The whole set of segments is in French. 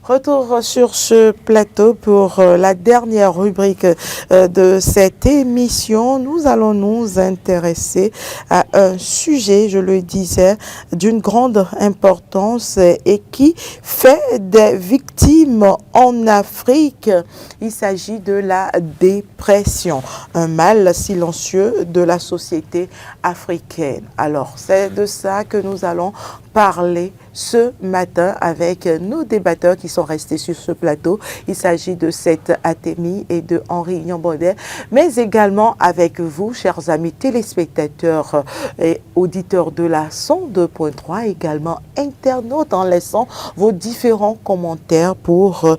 Retour sur ce plateau pour la dernière rubrique de cette émission. Nous allons nous intéresser à un sujet, je le disais, d'une grande importance et qui fait des victimes en Afrique. Il s'agit de la dépression, un mal silencieux de la société africaine. Alors, c'est de ça que nous allons parler ce matin avec nos débatteurs qui sont restés sur ce plateau. Il s'agit de Seth Atemi et de Henri Nyambodè, mais également avec vous, chers amis téléspectateurs et auditeurs de la 102.3, également internautes, en laissant vos différents commentaires pour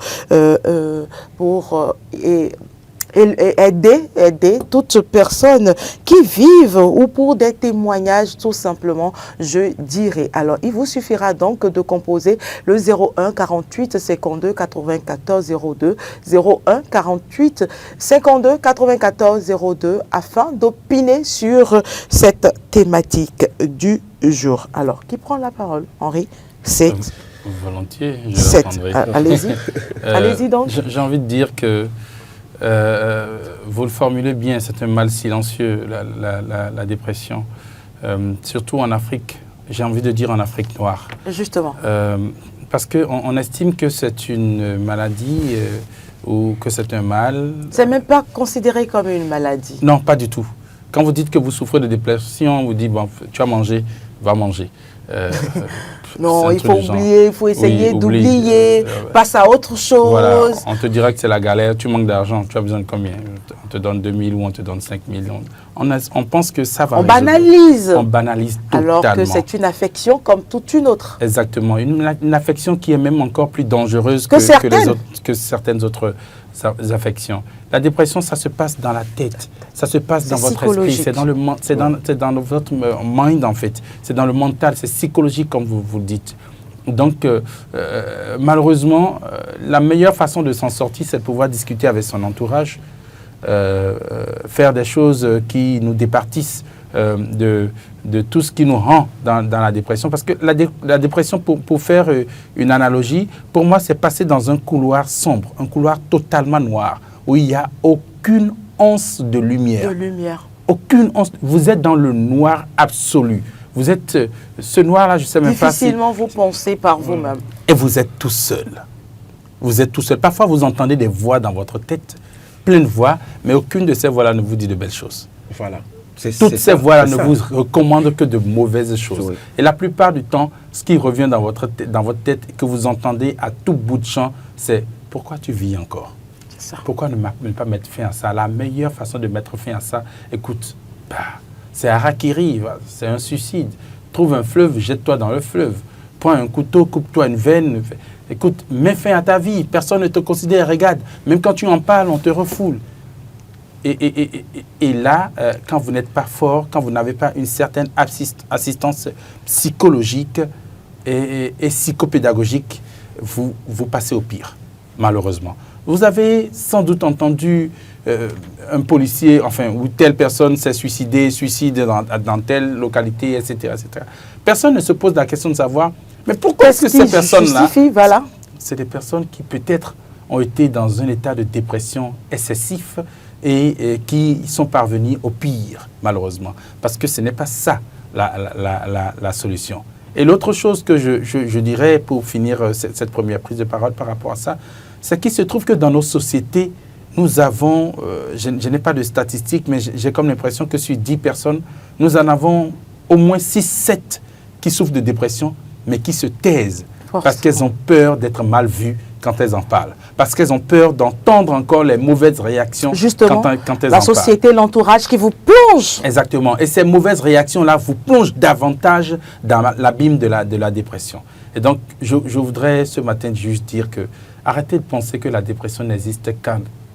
aider toutes personnes qui vivent ou pour des témoignages tout simplement, je dirais. Alors, il vous suffira donc de composer le 01 48 52 94 02, 01 48 52 94 02 afin d'opiner sur cette thématique du jour. Alors, qui prend la parole? Henri, c'est... Volontiers, je répondrai. Allez-y, allez-y donc. J'ai envie de dire que vous le formulez bien, c'est un mal silencieux, la dépression, surtout en Afrique, j'ai envie de dire en Afrique noire. Justement. Parce qu'on estime que c'est une maladie ou que c'est un mal. C'est même pas considéré comme une maladie. Non, pas du tout. Quand vous dites que vous souffrez de dépression, on vous dit, bon, tu as mangé, va manger. Non, il faut oublier, il faut essayer d'oublier, passe à autre chose. Voilà, on te dira que c'est la galère, tu manques d'argent, tu as besoin de combien? On te donne 2 000 ou on te donne 5 000. On pense que ça va résoudre. Banalise. On banalise totalement. Alors que c'est une affection comme toute une autre. Exactement, une affection qui est même encore plus dangereuse que certaines autres affections. La dépression, ça se passe dans la tête, ça se passe dans votre esprit, c'est dans votre mind en fait, c'est dans le mental, c'est psychologique comme vous le dites. Donc, malheureusement, la meilleure façon de s'en sortir, c'est de pouvoir discuter avec son entourage, faire des choses qui nous départissent de tout ce qui nous rend dans la dépression. Parce que la dépression, pour faire une analogie, pour moi, c'est passer dans un couloir sombre, un couloir totalement noir, où il n'y a aucune once de lumière. Aucune once. Vous êtes dans le noir absolu. Vous êtes ce noir-là, je ne sais même pas si... Difficilement vous pensez par vous-même. Et vous êtes tout seul. Vous êtes tout seul. Parfois, vous entendez des voix dans votre tête, plein de voix, mais aucune de ces voix-là ne vous dit de belles choses. Voilà. Toutes ces voix-là ne vous recommandent que de mauvaises choses. Oui. Et la plupart du temps, ce qui revient dans votre tête et que vous entendez à tout bout de champ, c'est « Pourquoi tu vis encore ?» Pourquoi ne pas mettre fin à ça? La meilleure façon de mettre fin à ça, écoute, c'est harakiri, c'est un suicide. Trouve un fleuve, jette-toi dans le fleuve. Prends un couteau, coupe-toi une veine. Écoute, mets fin à ta vie. Personne ne te considère, regarde. Même quand tu en parles, on te refoule. Et là, quand vous n'êtes pas fort, quand vous n'avez pas une certaine assistance psychologique et psychopédagogique, vous passez au pire, malheureusement. Vous avez sans doute entendu un policier, enfin, ou telle personne s'est suicidée, suicide dans telle localité, etc., etc. Personne ne se pose la question de savoir, mais pourquoi est-ce que ces personnes-là... Voilà. C'est des personnes qui peut-être ont été dans un état de dépression excessif et qui sont parvenus au pire, malheureusement. Parce que ce n'est pas ça la solution. Et l'autre chose que je dirais pour finir cette première prise de parole par rapport à ça, c'est qu'il se trouve que dans nos sociétés, nous avons, je n'ai pas de statistiques, mais j'ai comme l'impression que sur 10 personnes, nous en avons au moins 6-7 qui souffrent de dépression, mais qui se taisent parce qu'elles ont peur d'être mal vues quand elles en parlent. Parce qu'elles ont peur d'entendre encore les mauvaises réactions quand elles en parlent. La société, l'entourage qui vous plonge. Exactement. Et ces mauvaises réactions-là vous plongent davantage dans l'abîme de la dépression. Et donc, je voudrais ce matin juste dire que arrêtez de penser que la dépression n'existe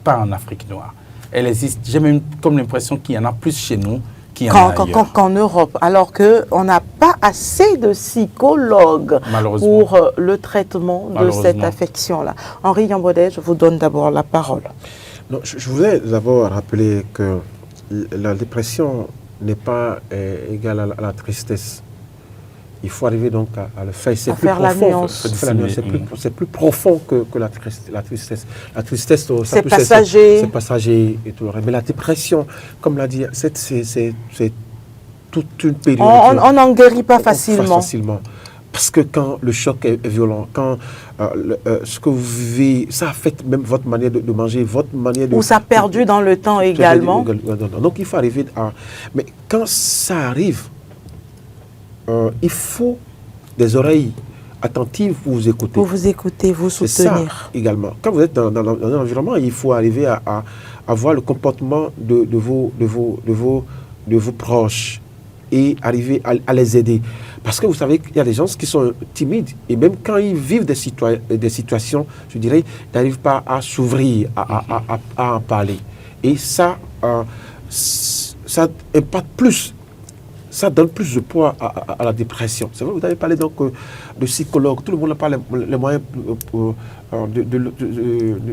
pas en Afrique noire. Elle existe. J'ai même comme l'impression qu'il y en a plus chez nous qu'en Europe, alors qu'on n'a pas assez de psychologues pour le traitement de cette affection-là. Henri Nyambodè, je vous donne d'abord la parole. Non, je voudrais d'abord rappeler que la dépression n'est pas égale à la tristesse. Il faut arriver donc à le faire. C'est plus profond. C'est plus profond que la tristesse. La tristesse, c'est passager. C'est passager et tout le reste. Mais la dépression, comme l'a dit, c'est toute une période. On n'en guérit pas facilement. Parce que quand le choc est violent, quand ce que vous vivez, ça affecte même votre manière de manger, votre manière de... Ou ça perdu dans le temps également. Donc il faut arriver à... Mais quand ça arrive, il faut des oreilles attentives pour vous écouter. Pour vous écouter, vous soutenir. C'est ça également. Quand vous êtes dans un environnement, il faut arriver à voir le comportement de vos proches et arriver à les aider. Parce que vous savez qu'il y a des gens qui sont timides et même quand ils vivent des situations, je dirais, ils n'arrivent pas à s'ouvrir, à en parler. Et ça impacte plus, ça donne plus de poids à la dépression. C'est vrai, vous avez parlé donc de psychologue, tout le monde n'a pas les moyens de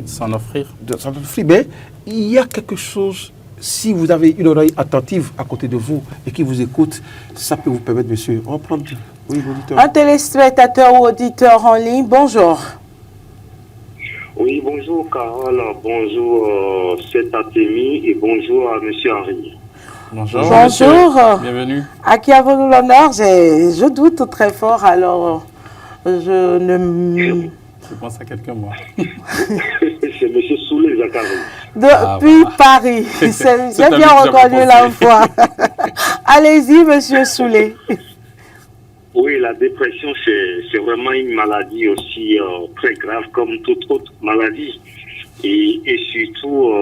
s'en offrir. Mais il y a quelque chose. Si vous avez une oreille attentive à côté de vous et qui vous écoute, ça peut vous permettre, monsieur. On va prendre... Oui, auditeur. Un téléspectateur ou auditeur en ligne, bonjour. Oui, bonjour Carole, bonjour cet Artémis et bonjour à monsieur Henri. Bonjour. Bonjour. Bienvenue. À qui avons-nous l'honneur? Je doute très fort, alors je ne... Je pense à quelqu'un, moi. C'est monsieur Soulé, Zachary. Depuis Paris. J'ai bien reconnu la voix. Allez-y, monsieur Soulé. Oui, la dépression, c'est vraiment une maladie aussi très grave comme toute autre maladie. Et surtout,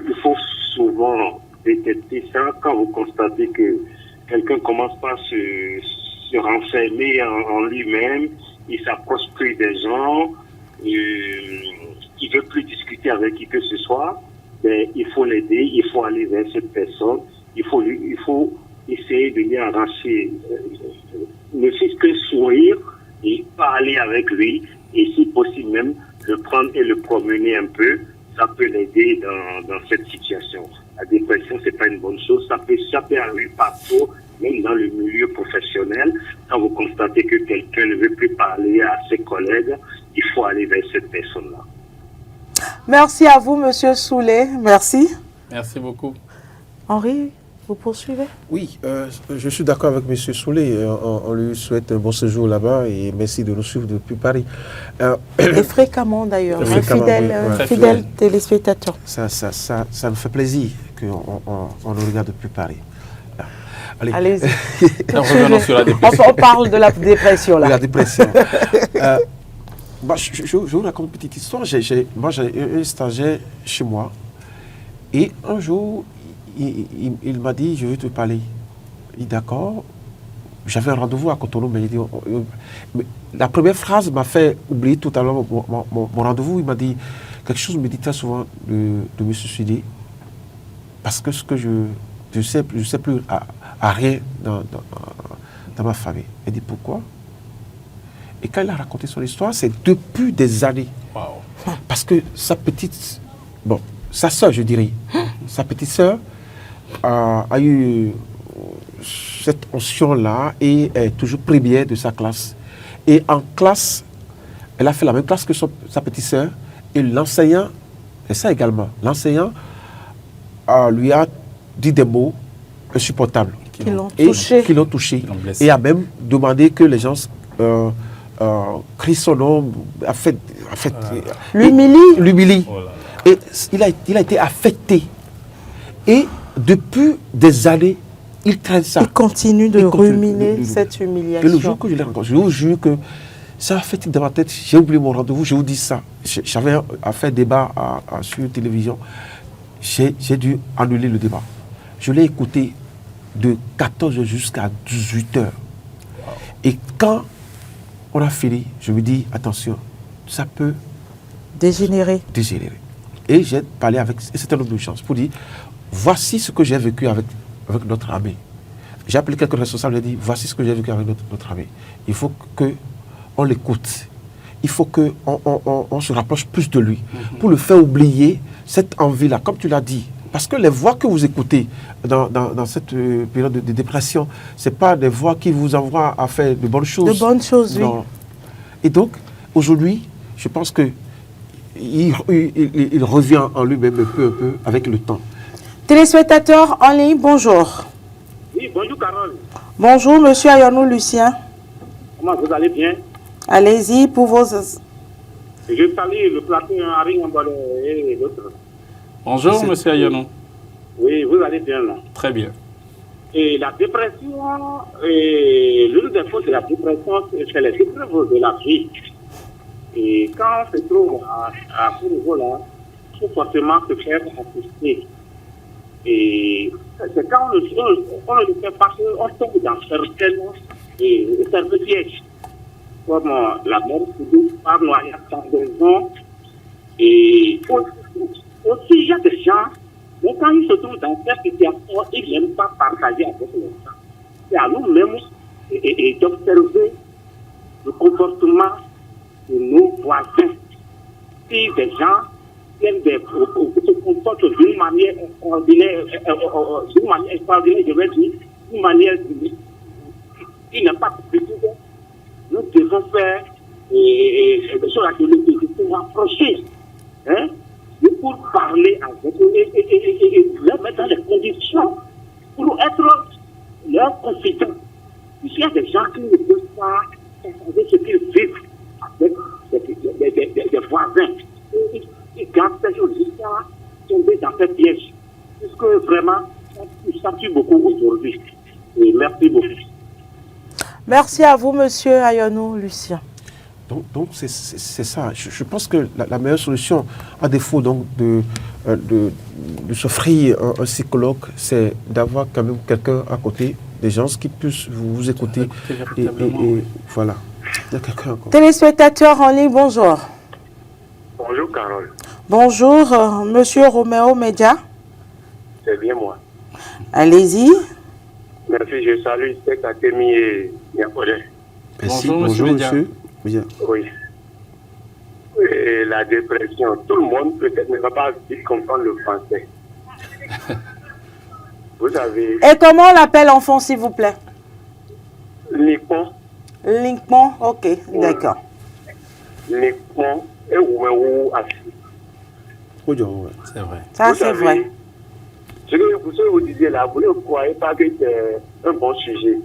il faut souvent détecter ça quand vous constatez que quelqu'un commence pas à se renfermer en lui-même, il s'approche plus des gens, il veut plus discuter avec qui que ce soit. Ben, il faut l'aider, il faut aller vers cette personne, il faut essayer de lui arracher ne fait que sourire et parler avec lui, et si possible même le prendre et le promener un peu, ça peut l'aider dans cette situation. La dépression, c'est pas une bonne chose, ça peut arriver partout, même dans le milieu professionnel. Quand vous constatez que quelqu'un ne veut plus parler à ses collègues, il faut aller vers cette personne-là. Merci à vous, monsieur Soulé. Merci. Merci beaucoup. Henri, vous poursuivez? Oui, je suis d'accord avec monsieur Soulé. On lui souhaite un bon séjour là-bas et merci de nous suivre depuis Paris. Et fréquemment d'ailleurs, fidèle téléspectateur. Ça nous fait plaisir qu'on nous regarde depuis Paris. Allez-y. Revenons sur la dépression. On parle de la dépression là. La dépression. Je vous raconte une petite histoire. Moi, j'ai un stagiaire chez moi et un jour, il m'a dit, je veux te parler. Il dit, d'accord. J'avais un rendez-vous à Cotonou, mais il dit, la première phrase m'a fait oublier tout à l'heure mon rendez-vous. Il m'a dit, quelque chose me dit très souvent de me suicider parce que ce que je sais plus à rien dans ma famille. Il dit, pourquoi? Et quand il a raconté son histoire, c'est depuis des années. Wow. Parce que sa sœur, je dirais, sa petite sœur a eu cette onction-là et est toujours première de sa classe. Et en classe, elle a fait la même classe que sa petite sœur. Et l'enseignant, et ça également, l'enseignant lui a dit des mots insupportables. Qui l'ont touché. Et a même demandé que les gens crient son nom, l'humilie. Oh là. Et il a été affecté. Et depuis des années, il traîne ça. Il continue de ruminer cette humiliation. Et le jour que je l'ai rencontré, je vous jure que ça a fait dans ma tête. J'ai oublié mon rendez-vous, je vous dis ça. J'avais à faire débat sur télévision. J'ai dû annuler le débat. Je l'ai écouté de 14h jusqu'à 18h. Wow. Et quand on a fini, je me dis, attention, ça peut dégénérer. Et j'ai parlé avec un certain nombre de gens pour dire, voici ce que j'ai vécu avec notre ami. J'ai appelé quelques responsables et j'ai dit, voici ce que j'ai vécu avec notre ami. Il faut qu'on l'écoute. Il faut qu'on se rapproche plus de lui pour le faire oublier cette envie-là, comme tu l'as dit. Parce que les voix que vous écoutez dans cette période de dépression, ce n'est pas des voix qui vous envoient à faire de bonnes choses. De bonnes choses, non. Oui. Et donc, aujourd'hui, je pense que il revient en lui-même peu à peu avec le temps. Téléspectateurs en ligne, bonjour. Oui, bonjour Carole. Bonjour, monsieur Ayonou Lucien. Comment vous allez bien? Allez-y pour vos... Je salue le plateau Henri Ambole et l'autre. Bonjour, monsieur Ayonou. Oui, vous allez bien là. Très bien. Et la dépression, l'une des fautes de la dépression, c'est les épreuves de la vie. Et quand on se trouve à ce niveau-là, il faut forcément se faire assister. Et c'est quand on ne le fait pas qu'on tombe dans certains pièges, comme la mort subite par noyade sans raison. Et aussi, il y a des gens, mais quand ils se trouvent dans cette situation, ils n'aiment pas partager avec les gens. C'est à nous-mêmes et d'observer le comportement de nos voisins. Si des gens se comportent d'une manière extraordinaire, je vais dire, d'une manière qui n'est pas possible, nous devons faire des choses à se rapprocher, hein, pour parler avec eux et leur mettre dans les conditions pour être leurs confidents. Il y a des gens qui ne peuvent pas partager ce qu'ils vivent avec des voisins. Ils gardent ces choses-là, tomber dans ces pièges. Puisque vraiment, ça tue beaucoup aujourd'hui. Et merci beaucoup. Merci à vous, monsieur Ayonou Lucien. Donc c'est ça. Je pense que la meilleure solution, à défaut donc de s'offrir un psychologue, c'est d'avoir quand même quelqu'un à côté, des gens qui puissent vous écouter. Et voilà. Il y a quelqu'un encore. Téléspectateurs en ligne, bonjour. Bonjour Carole. Bonjour, monsieur Roméo Média. C'est bien moi. Allez-y. Merci, je salue Akemi et Niakodé. Merci, bonjour monsieur. Bien. Oui. Et la dépression, tout le monde peut-être ne va pas vite comprendre le français. Vous savez. Et comment on l'appelle enfant, s'il vous plaît? Linkon. Linkon, ok, d'accord. Linkon et Ouméou Assis. C'est vrai. Ça, c'est vrai. Ce que vous disiez là, vous ne croyez pas que c'est un bon sujet.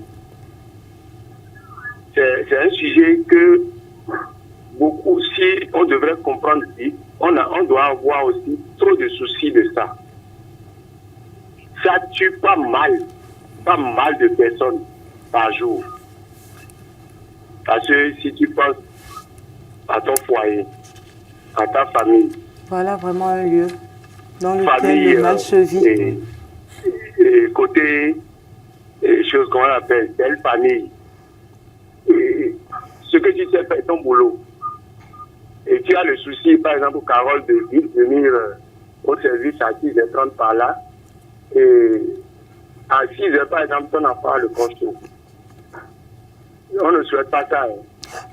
C'est un sujet que beaucoup, si on devrait comprendre vite, on doit avoir aussi trop de soucis de ça. Ça tue pas mal de personnes par jour. Parce que si tu penses à ton foyer, à ta famille. Voilà vraiment un lieu dans lequel le mal se vit. Et côté choses qu'on appelle belle famille. Et ce que tu sais faire ton boulot. Et tu as le souci, par exemple, Carole, de venir au service à 6h30 par là. Et à 6h, par exemple, ton enfant a le costaud. On ne souhaite pas ça.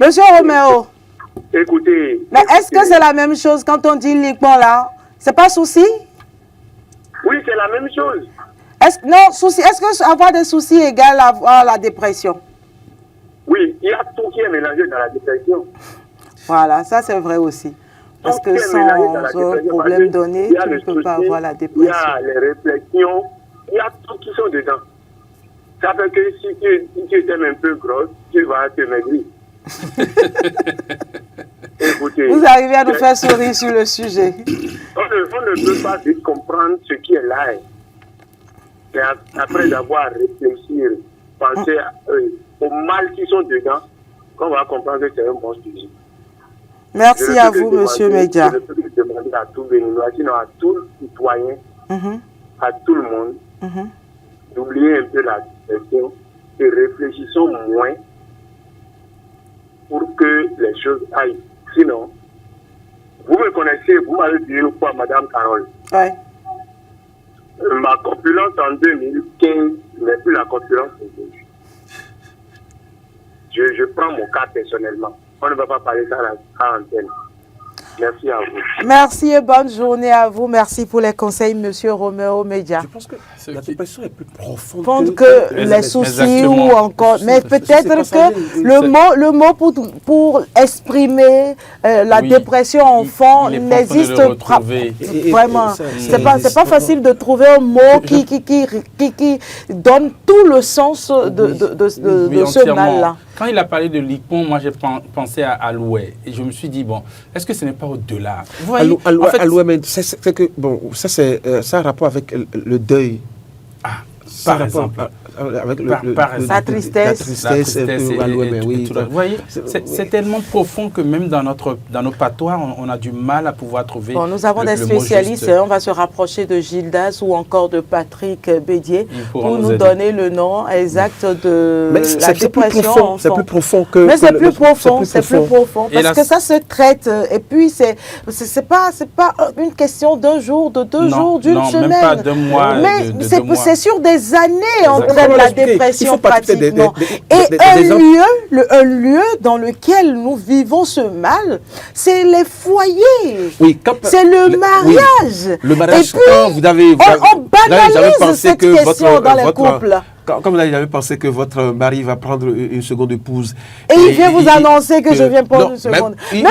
Monsieur Roméo. Écoutez. Mais est-ce que c'est la même chose quand on dit liquement là? C'est pas souci? Oui, c'est la même chose. Non, souci. Est-ce que avoir des soucis égale avoir la dépression? Oui, il y a tout qui est mélangé dans la dépression. Voilà, ça c'est vrai aussi. Parce que sans un problème donné, tu ne peux pas avoir la dépression. Il y a les réflexions, il y a tout qui sont dedans. Ça fait que si tu t'aimes un peu grosse, tu vas te maigrir. Écoutez, vous arrivez à nous faire sourire sur le sujet. On ne peut pas vite comprendre ce qui est là. Et après avoir réfléchi, penser au mal qui sont dedans, qu'on va comprendre que c'est un bon sujet. Merci à vous, monsieur Média. Je peux demander à tout Béninois, sinon à tout citoyen, à tout le monde, d'oublier un peu la question et réfléchissons moins pour que les choses aillent. Sinon, vous me connaissez, vous m'avez dit une fois, Madame Carole. Oui. Ma corpulence en 2015 n'est plus la corpulence d'aujourd'hui. Je prends mon cas personnellement. On ne va pas parler ça à l'antenne. Merci à vous. Merci et bonne journée à vous. Merci pour les conseils, Monsieur Roméo Média. Je pense que la dépression est plus profonde que les soucis ou encore. Mais peut-être que le mot pour exprimer la dépression enfant n'existe pas vraiment. C'est pas facile de trouver un mot qui donne tout le sens de ce mal-là. Quand il a parlé de l'ICPON, moi j'ai pensé à Aloué. Et je me suis dit, bon, est-ce que ce n'est pas au-delà? Aloué, mais c'est que, bon, ça a un rapport avec le deuil. Ah, par exemple. Avec la tristesse. La tristesse oui. Vous voyez, c'est tellement profond que même dans nos patois, on a du mal à pouvoir trouver. Bon, nous avons des spécialistes. On va se rapprocher de Gildas ou encore de Patrick Bédier pour nous donner le nom exact de la dépression. C'est plus profond que. Mais c'est plus profond, parce que ça se traite. Et puis c'est pas une question d'un jour, de 2 jours, d'une semaine. Même pas 2 mois. Mais c'est sur des années en train de la dépression pratiquement. Et un lieu dans lequel nous vivons ce mal, c'est les foyers. Oui, c'est le mariage. Oui. Le mariage, et puis, on banalise cette question dans les couples. Comme là, il avait pensé que votre mari va prendre une seconde épouse. Et il vient vous annoncer que je viens prendre une seconde. Même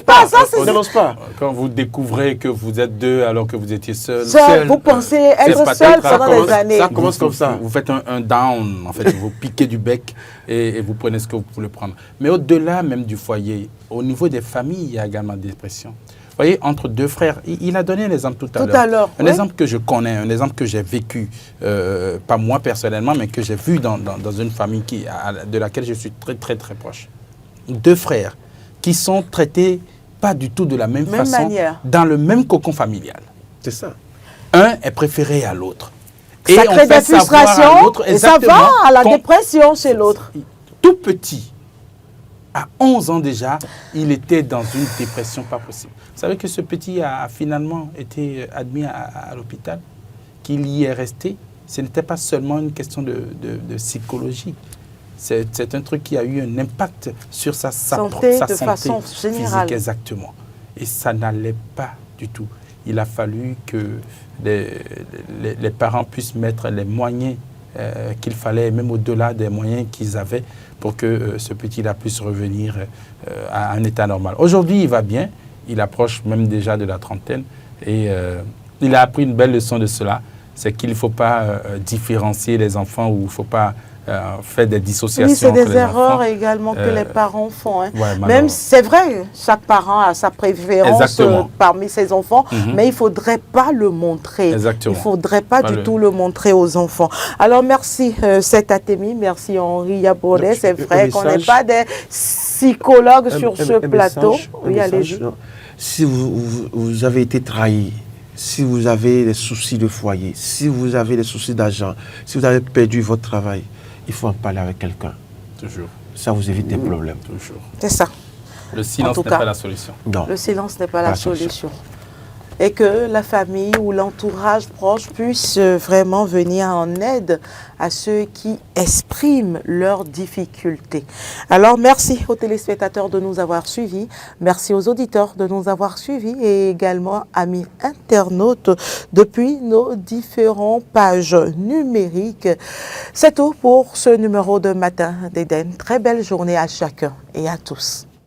pas, ça c'est... n'annonce pas. Quand vous découvrez que vous êtes 2 alors que vous étiez seul. Vous pensez être seul pendant des années. Ça commence comme ça. Vous faites un down, en fait, vous piquez du bec et vous prenez ce que vous pouvez prendre. Mais au-delà même du foyer, au niveau des familles, il y a également des dépressions. Vous voyez, entre 2 frères, il a donné un exemple tout à l'heure. Un exemple que je connais, un exemple que j'ai vécu, pas moi personnellement, mais que j'ai vu dans une famille de laquelle je suis très, très, très proche. 2 frères qui sont traités pas du tout de la même façon, manière. Dans le même cocon familial. C'est ça. Un est préféré à l'autre. Ça crée des frustrations et ça va à la dépression chez l'autre. Tout petit. À 11 ans déjà, il était dans une dépression pas possible. Vous savez que ce petit a finalement été admis à l'hôpital, qu'il y est resté. Ce n'était pas seulement une question de psychologie. C'est un truc qui a eu un impact sur sa santé façon générale. Physique, exactement. Et ça n'allait pas du tout. Il a fallu que les parents puissent mettre les moyens qu'il fallait, même au-delà des moyens qu'ils avaient, pour que ce petit-là puisse revenir à un état normal. Aujourd'hui, il va bien. Il approche même déjà de la trentaine. Et il a appris une belle leçon de cela. C'est qu'il ne faut pas différencier les enfants ou il ne faut pas faire des dissociations. Oui, c'est des erreurs également que les parents font. Hein. Ouais, même, c'est vrai, chaque parent a sa préférence parmi ses enfants, mais il ne faudrait pas le montrer. Exactement. Il ne faudrait pas du tout le montrer aux enfants. Alors, merci cet Atemi, merci Henri Yabouret. C'est vrai qu'on n'est pas des psychologues sur ce plateau. Oui, allez-y. Si vous avez été trahi, si vous avez des soucis de foyer, si vous avez des soucis d'argent, si vous avez perdu votre travail, il faut en parler avec quelqu'un. Toujours. Ça vous évite des problèmes. Toujours. C'est ça. Le silence n'est pas la solution. Non. Le silence n'est pas la solution. Et que la famille ou l'entourage proche puisse vraiment venir en aide à ceux qui expriment leurs difficultés. Alors, merci aux téléspectateurs de nous avoir suivis. Merci aux auditeurs de nous avoir suivis et également, amis internautes, depuis nos différentes pages numériques. C'est tout pour ce numéro de Matin d'Éden. Très belle journée à chacun et à tous.